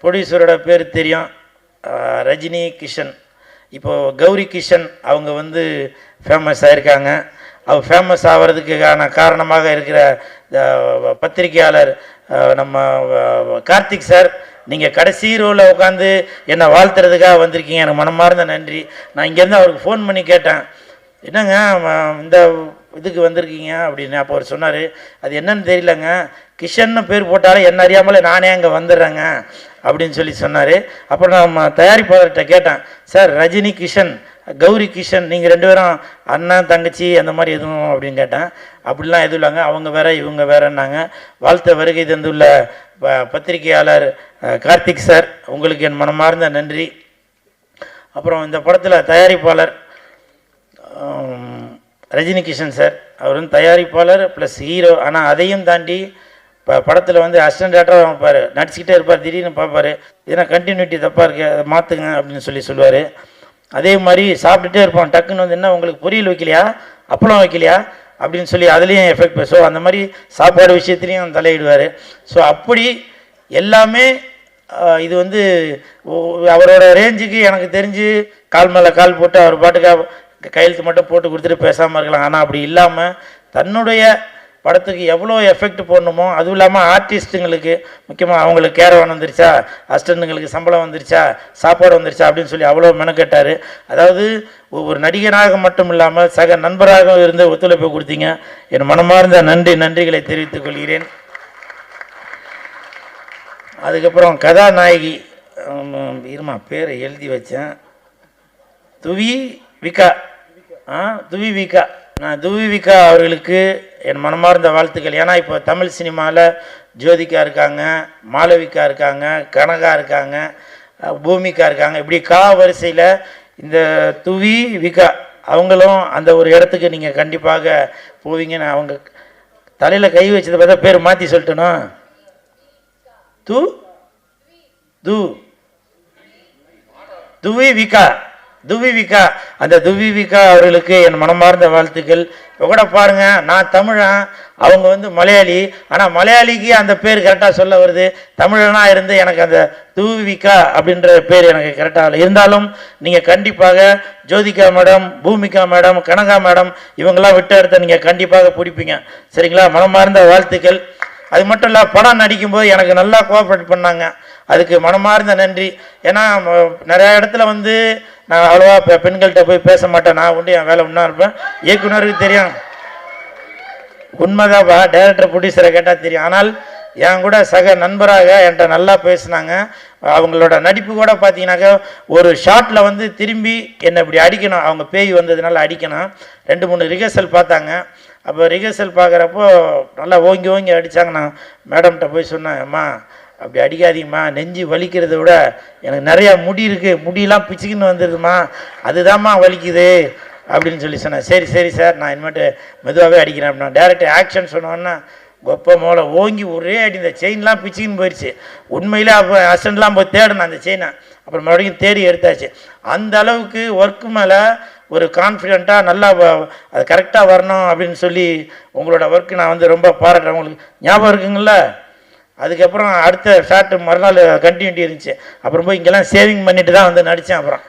ப்ரொடியூசரோட பேர் தெரியும், ரஜினி கிஷன். இப்போது கௌரி கிஷன் அவங்க வந்து ஃபேமஸ் ஆகிருக்காங்க. அவர் ஃபேமஸ் ஆகிறதுக்கான காரணமாக இருக்கிற பத்திரிகையாளர் நம்ம கார்த்திக் சார், நீங்கள் கடைசி ரோவில் உட்காந்து என்னை வாழ்த்துறதுக்காக வந்திருக்கீங்க. எனக்கு மனமார்ந்த நன்றி. நான் இங்கேருந்து அவருக்கு ஃபோன் பண்ணி கேட்டேன், என்னங்க இந்த இதுக்கு வந்திருக்கீங்க அப்படின்னு. அப்போ அவர் சொன்னார், அது என்னன்னு தெரியலங்க, கிஷன்னு பேர் போட்டாலே என்ன அறியாமலே நானே அங்கே வந்துடுறேங்க அப்படின்னு சொன்னார். அப்புறம் நம்ம தயாரிப்பாளர்கிட்ட கேட்டேன், சார் ரஜினி கிஷன் கௌரி கிஷன் நீங்கள் 2 பேரும் அண்ணன் தங்கச்சி அந்த மாதிரி எதுவும் அப்படின்னு கேட்டேன். அப்படிலாம் எதுவும் இல்லைங்க, அவங்க வேற இவங்க வேறன்னாங்க. வாழ்த்த வருகை தந்துள்ள பத்திரிகையாளர் கார்த்திக் சார், உங்களுக்கு என் மனமார்ந்த நன்றி. அப்புறம் இந்த படத்தில் தயாரிப்பாளர் ரஜினி கிஷன் சார், அவர் வந்து தயாரிப்பாளர் ப்ளஸ் ஹீரோ. ஆனால் அதையும் தாண்டி படத்தில் வந்து அசிஸ்டன்ட் டேரக்டராக வைப்பார், நடிச்சுக்கிட்டே இருப்பார். திடீர்னு பார்ப்பார், ஏன்னா கண்டினியூட்டி தப்பாக இருக்குது, அதை மாற்றுங்க அப்படின்னு சொல்லுவார். அதே மாதிரி சாப்பிட்டுட்டே இருப்போம், டக்குன்னு வந்து என்ன உங்களுக்கு பொரியல் வைக்கலையா, அப்பளம் வைக்கலையா அப்படின்னு அதுலேயும் எஃபெக்ட். ஸோ அந்த மாதிரி சாப்பாடு விஷயத்துலையும் தலையிடுவார். ஸோ அப்படி எல்லாமே இது வந்து அவரோட ரேஞ்சுக்கு எனக்கு தெரிஞ்சு கால் மேலே கால் போட்டு அவர் பாட்டுக்காக கையெழுத்து மட்டும் போட்டு கொடுத்துட்டு பேசாமல் இருக்கலாம். ஆனால் அப்படி இல்லாமல் தன்னுடைய படத்துக்கு எவ்வளோ எஃபெக்ட் போடணுமோ, அதுவும் இல்லாமல் ஆர்டிஸ்ட்டுங்களுக்கு முக்கியமாக அவங்களுக்கு கேரவான் வந்துருச்சா, அசிஸ்டண்ட்டுங்களுக்கு சம்பளம் வந்துருச்சா, சாப்பாடு வந்துருச்சா அப்படின்னு அவ்வளோ மெனக்கெட்டார். அதாவது ஒரு நடிகனாக மட்டும் இல்லாமல் சக நண்பராக இருந்து ஒத்துழைப்பு கொடுத்தீங்க. என் மனமார்ந்த நன்றிகளை தெரிவித்துக் கொள்கிறேன். அதுக்கப்புறம் கதாநாயகி இருமா பேரை எழுதி வச்சேன், துவி விகா. நான் துவிவிகா அவர்களுக்கு என் மனமார்ந்த வாழ்த்துக்கள். ஏன்னா இப்போ தமிழ் சினிமாவில் ஜோதிகா இருக்காங்க, மாளவிகா இருக்காங்க, கனகா இருக்காங்க, பூமிகா இருக்காங்க. இப்படி வரிசையில் இந்த துவிவிகா அவங்களும் அந்த ஒரு இடத்துக்கு நீங்கள் கண்டிப்பாக போவீங்கன்னு. அவங்க தலையில் கை வச்சதை பார்த்தா பேர் மாற்றி சொல்லிட்டேனோ, துவிவிகா அந்த துவிவிகா அவர்களுக்கு என் மனமார்ந்த வாழ்த்துக்கள். இப்போ கூட பாருங்கள், நான் தமிழன், அவங்க வந்து மலையாளி. ஆனால் மலையாளிக்கு அந்த பேர் கரெக்டாக சொல்ல வருது, தமிழனாக இருந்து எனக்கு அந்த துவிவிகா அப்படின்ற பேர் எனக்கு கரெக்டாக இருந்தாலும் நீங்கள் கண்டிப்பாக Jyothika madam, Bhumika madam, Kanaka madam இவங்கெல்லாம் விட்ட இடத்த நீங்கள் கண்டிப்பாக பிடிப்பீங்க. சரிங்களா? மனமார்ந்த வாழ்த்துக்கள். அது மட்டும் இல்லை, படம் நடிக்கும்போது எனக்கு நல்லா கோஆப்ரேட் பண்ணாங்க, அதுக்கு மனமார்ந்த நன்றி. ஏன்னா நிறையா இடத்துல வந்து நான் அவ்வளோவா பெண்கள்கிட்ட போய் பேச மாட்டேன், நான் உண்டு என் வேலை ஒன்றா இருப்பேன். இயக்குனருக்கு தெரியும், உண்மைதான்ப்பா, டைரக்டர் ப்ரொடியூசரை கேட்டால் தெரியும். ஆனால் என் கூட சக நண்பராக என்கிட்ட நல்லா பேசினாங்க. அவங்களோட நடிப்பு கூட பார்த்தீங்கன்னாக்கா ஒரு ஷாட்டில் வந்து திரும்பி என்னை இப்படி அடிக்கணும், அவங்க பேய் வந்ததுனால அடிக்கணும். 2-3 ரிஹர்சல் பார்த்தாங்க. அப்போ ரிஹர்சல் பார்க்குறப்போ நல்லா ஓங்கி அடித்தாங்க. நான் மேடம்கிட்ட போய் சொன்னேன், அம்மா அப்படி அடிக்காதீங்கம்மா, நெஞ்சு வலிக்கிறத விட எனக்கு நிறையா முடி இருக்குது, முடியெல்லாம் பிச்சுக்கின்னு வந்துடுதுமா, அதுதான்மா வலிக்குது அப்படின்னு சொன்னேன். சரி சார், நான் இனிமேட்டு மெதுவாகவே அடிக்கிறேன் அப்படின்னா. டேரக்டர் ஆக்ஷன் சொன்னோன்னா கொப்பை மோளை ஓங்கி ஒரே அடி, இந்த செயின்லாம் பிச்சுக்கின்னு போயிடுச்சு. உண்மையிலே அப்போ அசிஸ்டண்ட்லாம் போய் தேடணும் அந்த செயினை, அப்புறம் மறுபடியும் தேடி எடுத்தாச்சு. அந்த அளவுக்கு ஒர்க்கு மேலே ஒரு கான்ஃபிடெண்ட்டாக நல்லா அது கரெக்டாக வரணும் அப்படின்னு உங்களோட ஒர்க்கு நான் வந்து ரொம்ப பாராட்டுறேன். உங்களுக்கு ஞாபகம் இருக்குங்கள? அதுக்கப்புறம் அடுத்த ஷார்ட்டு மறுநாள் கண்டினியூட்டி இருந்துச்சு. அப்புறம் போய் இங்கெல்லாம் சேவிங் பண்ணிட்டு தான் வந்து நடித்தேன். அப்புறம்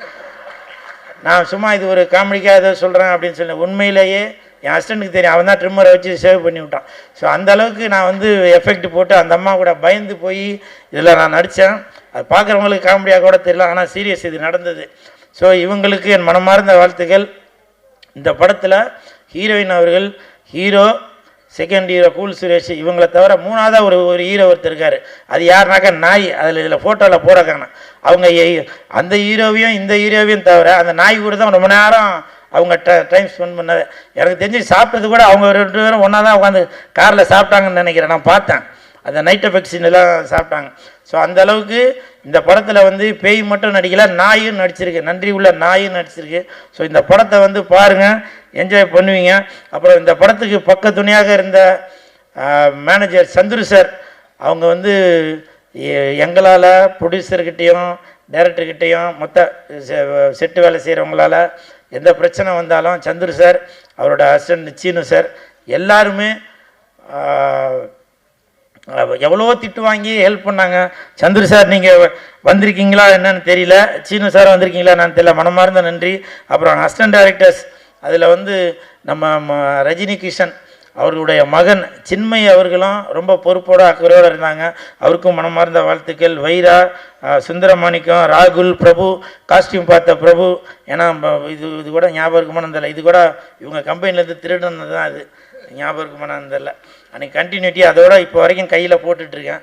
நான் சும்மா இது ஒரு காமெடிக்காக ஏதோ சொல்கிறேன் அப்படின்னு சொன்னேன். உண்மையிலேயே என் ஹஸ்பண்டுக்கு தெரியும், அவன் தான் ட்ரிம்மரை வச்சு சேவ் பண்ணி விட்டான். ஸோ அந்த அளவுக்கு நான் வந்து எஃபெக்ட் போட்டு அந்த அம்மா கூட பயந்து போய் இதில் நான் நடித்தேன். அது பார்க்குறவங்களுக்கு காமெடியாக கூட தெரியல, ஆனால் சீரியஸ் இது நடந்தது. ஸோ இவங்களுக்கு என் மனமார்ந்த வாழ்த்துக்கள். இந்த படத்தில் ஹீரோயின் அவர்கள், hero, second hero cool Suresh, இவங்களை தவிர 3ஆவதாக ஒரு ஹீரோ ஒருத்தர் இருக்கார். அது யாருனாக்கா நாய். இதில் ஃபோட்டோவில் போடக்கான அவங்க அந்த ஹீரோவையும் இந்த ஹீரோவையும் தவிர அந்த நாய் கூட தான் ரொம்ப நேரம் அவங்க டைம் ஸ்பெண்ட் பண்ணது. எனக்கு தெரிஞ்சு சாப்பிட்டது கூட அவங்க 2 பேரும் ஒன்றா தான் உட்காந்து காரில் சாப்பிட்டாங்கன்னு நினைக்கிறேன். நான் பார்த்தேன், அந்த நைட் எஃபெக்ட்ஸின்லாம் சாப்பிட்டாங்க. ஸோ அந்த அளவுக்கு இந்த படத்தில் வந்து பேய் மட்டும் நடிக்கல, நாயும் நடிச்சிருக்கு, நன்றி உள்ள நாயும் நடிச்சிருக்கு. ஸோ இந்த படத்தை வந்து பாருங்கள், என்ஜாய் பண்ணுவீங்க. அப்புறம் இந்த படத்துக்கு பக்க துணையாக இருந்த மேனேஜர் சந்துரு சார், அவங்க வந்து எங்களால் ப்ரொடியூசர்கிட்டையும் டைரக்டர்கிட்டையும் மொத்த செட்டு வேலை செய்கிறவங்களால எந்த பிரச்சனை வந்தாலும் சந்துரு சார், அவரோட அசிஸ்டன்ட் சீனு சார், எல்லாருமே எவ்வளோ திட்டு வாங்கி ஹெல்ப் பண்ணாங்க. சந்துரு சார் நீங்கள் வந்திருக்கீங்களா என்னன்னு தெரியல, சீனு சார் வந்திருக்கீங்களா என்னன்னு தெரியல, மனமார்ந்த நன்றி. அப்புறம் அசிஸ்டன்ட் டைரக்டர்ஸ் அதில் வந்து நம்ம ரஜினி கிஷன் அவர்களுடைய மகன் சின்மய் அவர்களும் ரொம்ப பொறுப்போடு அக்கறையோடு இருந்தாங்க. அவருக்கும் மனமார்ந்த வாழ்த்துக்கள். வைரா, சுந்தரமாணிக்கம், ராகுல், பிரபு, காஸ்டியூம் பார்த்த பிரபு, ஏன்னா இது கூட ஞாபகம் இருக்குமானதில்லை, இது கூட இவங்க கம்பெனிலேருந்து திருடுனது தான், அது ஞாபகம் இருக்குமானதில்லை. அன்றைக்கி கண்டினியூட்டி அதோட இப்போ வரைக்கும் கையில் போட்டுட்ருக்கேன்.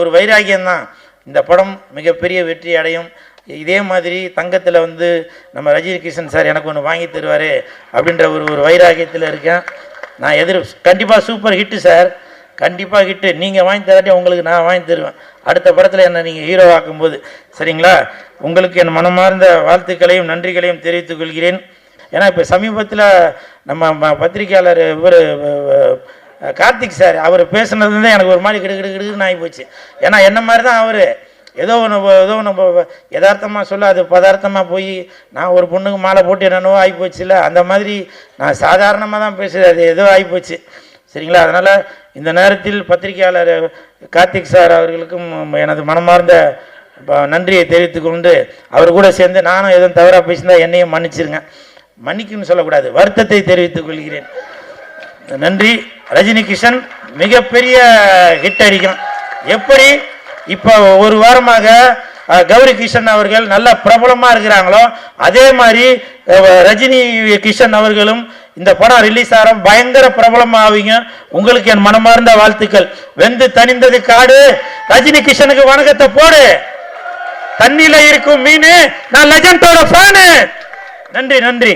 ஒரு வைராகியம்தான். இந்த படம் மிகப்பெரிய வெற்றி அடையும். இதே மாதிரி தங்கத்தில் வந்து நம்ம ரஜினி கிஷன் சார் எனக்கு ஒன்று வாங்கி தருவார் அப்படின்ற ஒரு வைராகியத்தில் இருக்கேன். நான் கண்டிப்பாக சூப்பர் ஹிட்டு சார், கண்டிப்பாக ஹிட்டு. நீங்கள் வாங்கி தராட்டி உங்களுக்கு நான் வாங்கி தருவேன் அடுத்த படத்தில் என்னை நீங்கள் ஹீரோ ஆக்கும்போது. சரிங்களா? உங்களுக்கு என் மனமார்ந்த வாழ்த்துக்களையும் நன்றிகளையும் தெரிவித்துக் கொள்கிறேன். ஏன்னா இப்போ சமீபத்தில் நம்ம பத்திரிகையாளர் இவர் கார்த்திக் சார் அவர் பேசுனது தான் எனக்கு ஒரு மாதிரி கிடுகிடுன்னு ஆகி போச்சு. ஏன்னா என்ன மாதிரி தான் அவர் ஏதோ நம்ம யதார்த்தமாக சொல்ல அது பதார்த்தமாக போய் நான் ஒரு பொண்ணுக்கு மாலை போட்டு என்னென்னவோ ஆகிப்போச்சுல, அந்த மாதிரி நான் சாதாரணமாக தான் பேசுகிறேன், அது ஏதோ ஆகிப்போச்சு. சரிங்களா? அதனால் இந்த நேரத்தில் பத்திரிகையாளர் கார்த்திக் சார் அவர்களுக்கும் எனது மனமார்ந்த நன்றியை தெரிவித்துக் கொண்டு அவர் கூட சேர்ந்து நானும் எதுவும் தவறாக பேசினா என்னையும் மன்னிச்சிருங்க. மன்னிக்குன்னு சொல்லக்கூடாது, வருத்தத்தை தெரிவித்துக் கொள்கிறேன். நன்றி. ரஜினி கிஷன் மிகப்பெரிய ஹிட் அடிக்கும். எப்படி இப்போ ஒரு வாரமாக கௌரி கிஷன் அவர்கள் நல்ல பிரபலமாக இருக்கிறாங்களோ அதே மாதிரி ரஜினி கிஷன் அவர்களும் இந்த படம் ரிலீஸ் ஆகிற பயங்கர பிரபலமாக ஆவீங்க. உங்களுக்கு என் மனமார்ந்த வாழ்த்துக்கள். வெந்து தணிந்தது காடு. ரஜினி கிஷனுக்கு வணக்கத்தை போடு. தண்ணியில இருக்கும் மீன். நான் லெஜண்டோட ஃபேனு. நன்றி நன்றி.